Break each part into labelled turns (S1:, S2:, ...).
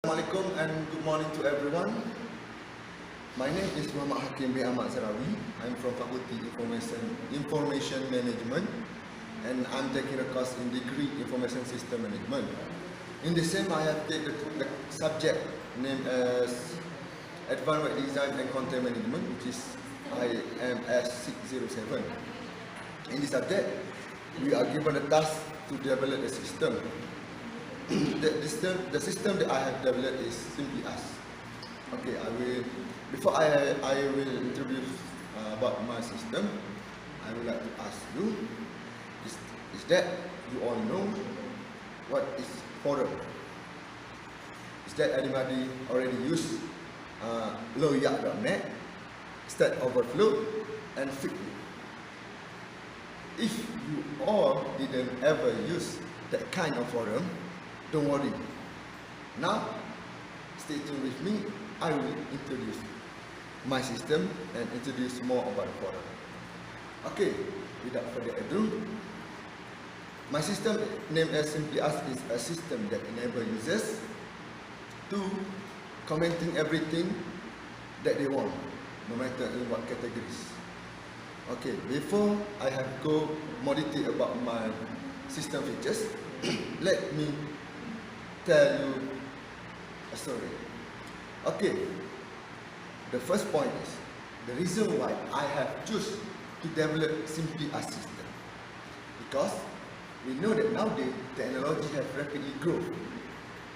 S1: Assalamualaikum and good morning to everyone. My name is Muhamad Hakim Ahmad Dzarawi. I'm from Faculty Information Management and I'm taking a course in degree Information System Management. In the same, I have taken the subject named as Advanced Web Design and Content Management, which is IMS 607. In this subject, we are given a task to develop a system. The system that I have developed is SimplyAsk. Okay, before I will introduce about my system, I would like to ask you, is that you all know what is forum? Is that anybody already use lawyer.net, Stack Overflow, and Figma? If you all didn't ever use that kind of forum, don't worry. Now, stay tuned with me. I will introduce my system and introduce more about the forum. Okay, without further ado, my system named as SimplyAsk is a system that enables users to commenting everything that they want, no matter in what categories. Okay, before I have go more detail about my system features, let me tell you a story. Okay, the first point is the reason why I have choose to develop SimplyAsk system, because we know that nowadays technology has rapidly grown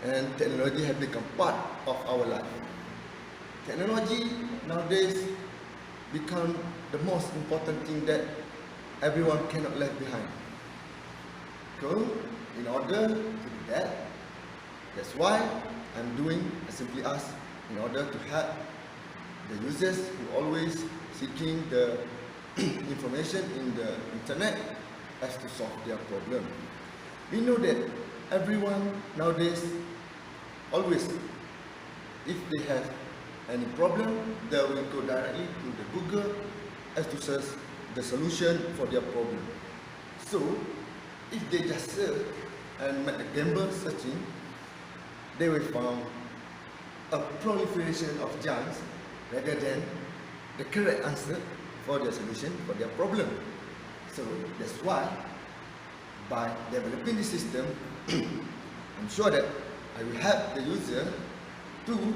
S1: and technology has become part of our life. Technology nowadays become the most important thing that everyone cannot leave behind. So, in order to do that, that's why I'm doing a SimplyAsk in order to help the users who always seeking the information in the internet as to solve their problem. We know that everyone nowadays always, if they have any problem, they will go directly to the Google as to search the solution for their problem. So, if they just search and make a gamble searching, they will find a proliferation of chance rather than the correct answer for their solution for their problem. So that's why by developing this system, I'm sure that I will help the user to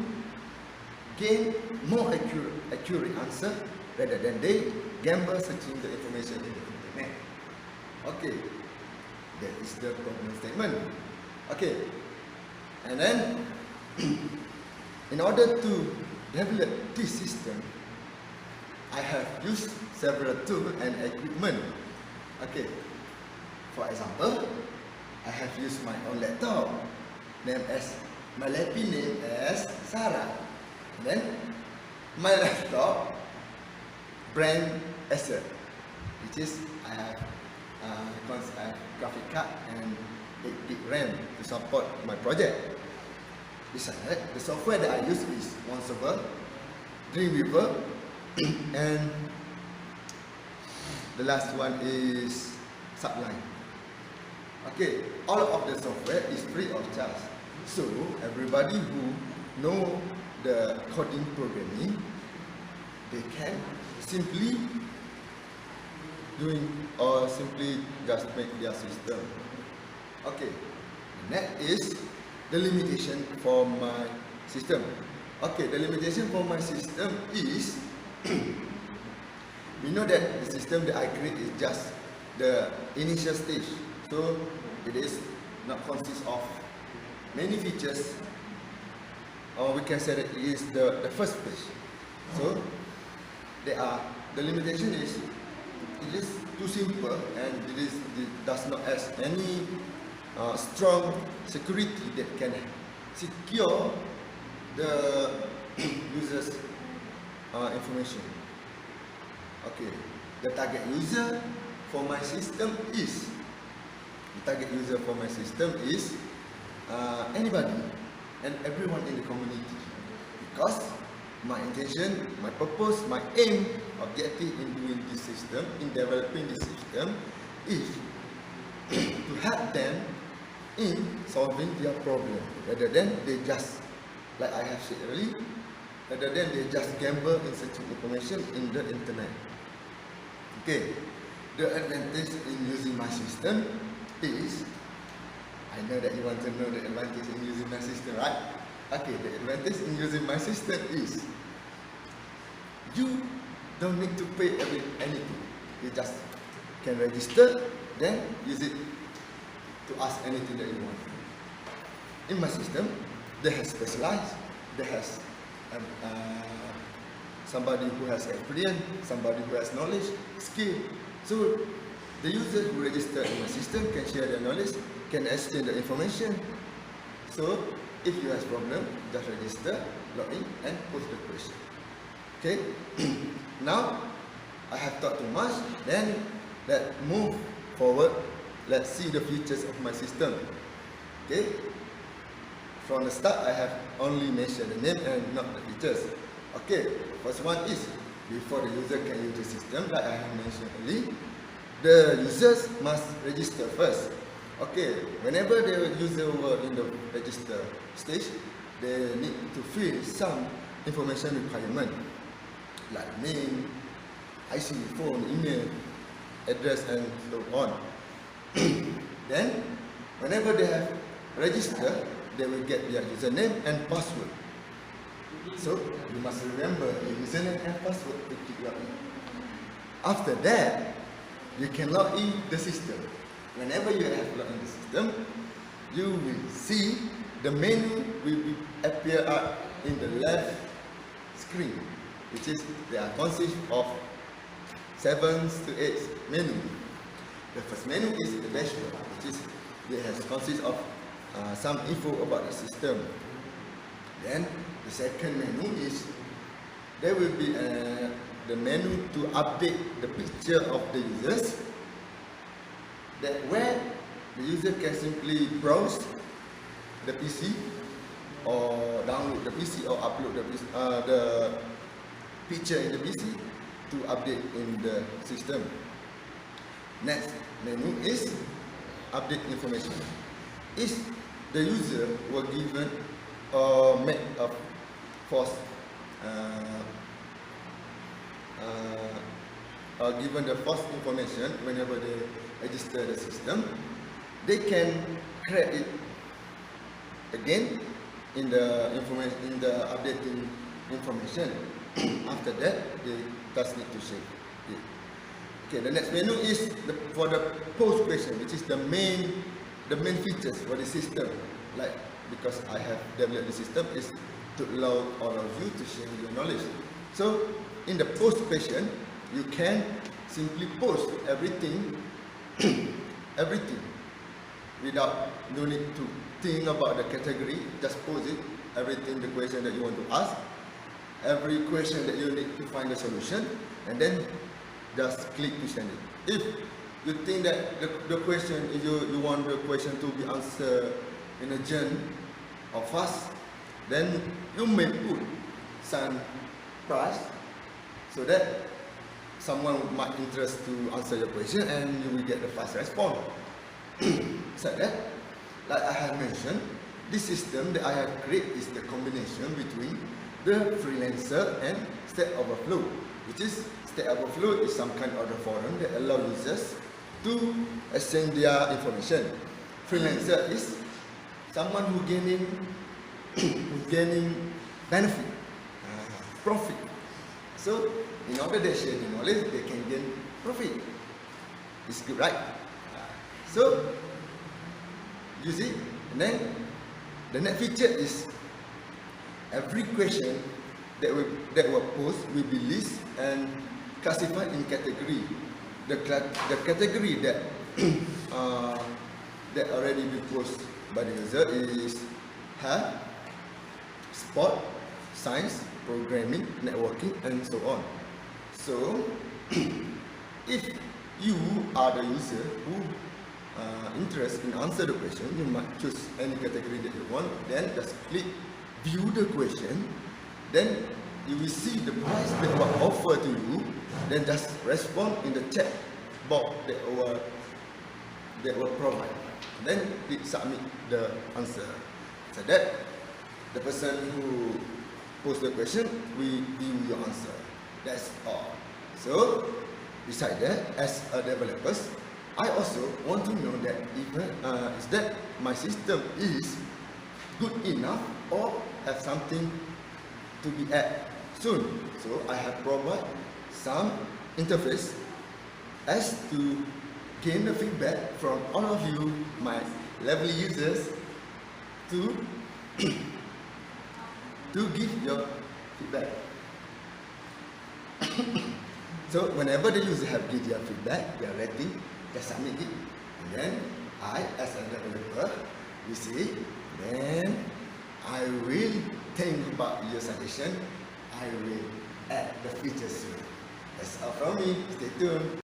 S1: gain more accurate answer rather than they gamble searching the information in the internet. Okay, that is the problem statement. Okay. And then, in order to develop this system, I have used several tools and equipment. Okay, for example, I have used my own laptop, my laptop name as Sarah. And then, my laptop brand Acer, which is I have graphic card and 8 GB RAM to support my project. Besides that, the software that I use is OneServer, Dreamweaver, and the last one is Sublime. Okay, all of the software is free of charge. So everybody who know the coding programming, they can simply simply just make their system. Okay, that is the limitation for my system. Okay, the limitation for my system is we know that the system that I create is just the initial stage. So it is not consist of many features, or we can say that it is the first stage. So the limitation is it is too simple and it does not have any strong security that can secure the user's information. Okay, the target user for my system is anybody and everyone in the community, because my intention, my purpose, my aim, objective in doing this system, in developing this system, is to help them in solving their problem rather than they just like I have said earlier, rather than they just gamble in searching information in the internet. Okay, the advantage in using my system is, I know that you want to know the advantage in using my system, right? Okay, the advantage in using my system is, you don't need to pay anything. You just can register, then use it to ask anything that you want. In my system, they have specialized, they has somebody who has experience, somebody who has knowledge, skill. So the user who register in my system can share their knowledge, can exchange the information. So if you have problem, just register, log in, and post the question. Okay. Now I have talked too much. Then let's move forward. Let's see the features of my system. Okay. From the start, I have only mentioned the name and not the features. Okay. First one is, before the user can use the system, like I have mentioned earlier, the users must register first. Okay, whenever the user were in the register stage, they need to fill some information requirement, like name, IC, phone, email, address, and so on. Then, whenever they have registered, they will get their username and password. So, you must remember the username and password to keep logging. After that, you can log in the system. Whenever you have logged in the system, you will see the menu will appear up in the left screen, which is they are consist of 7 to 8 menu. The first menu is the dashboard, which is they has consist of some info about the system. Then the second menu is there will be the menu to update the picture of the users, that where the user can simply browse the PC or download the PC or upload the picture in the PC to update in the system. Next menu is update information. Is the user were given or made a false given the false information whenever they register the system, they can create it again in the information, in the updating information. After that, they just need to save it. Okay, the next menu is for the post question, which is the main features for the system. Like, because I have developed the system, is to allow all of you to share your knowledge. So in the post question, you can simply post everything without no need to think about the category. Just post it, everything, the question that you want to ask, every question that you need to find a solution, and then just click to send it. If you think that the question, if you want the question to be answered in a journey or fast, then you may put some price so that someone might interest to answer your question and you will get the fast response. So that, like I have mentioned, this system that I have created is the combination between the freelancer and Stack Overflow, which is Stack Overflow is some kind of a forum that allow users to exchange their information. Freelancer is someone who gaining benefit, profit. So in order to share the knowledge, they can gain profit. It's good, right? So you see, and then the next feature is every question that will post will be listed and classified in category. The category that that already been posted by the user is health, sport, science, programming, networking, and so on. So if you are the user who interested in answer the question, you might choose any category that you want, then just click view the question, then you will see the price that was offered to you, then just respond in the chat box that will provide. Then click submit the answer. So that the person who posed the question will view your answer. That's all. So, besides that, as a developer, I also want to know that is that my system is good enough or have something to be added soon. So I have provided some interface as to gain the feedback from all of you, my lovely users, to to give your feedback. So whenever the user have give their feedback, their rating, they submit it, and then I, as a developer, we see, then I will think about your suggestion. I will add the features soon. That's all from me. Stay tuned.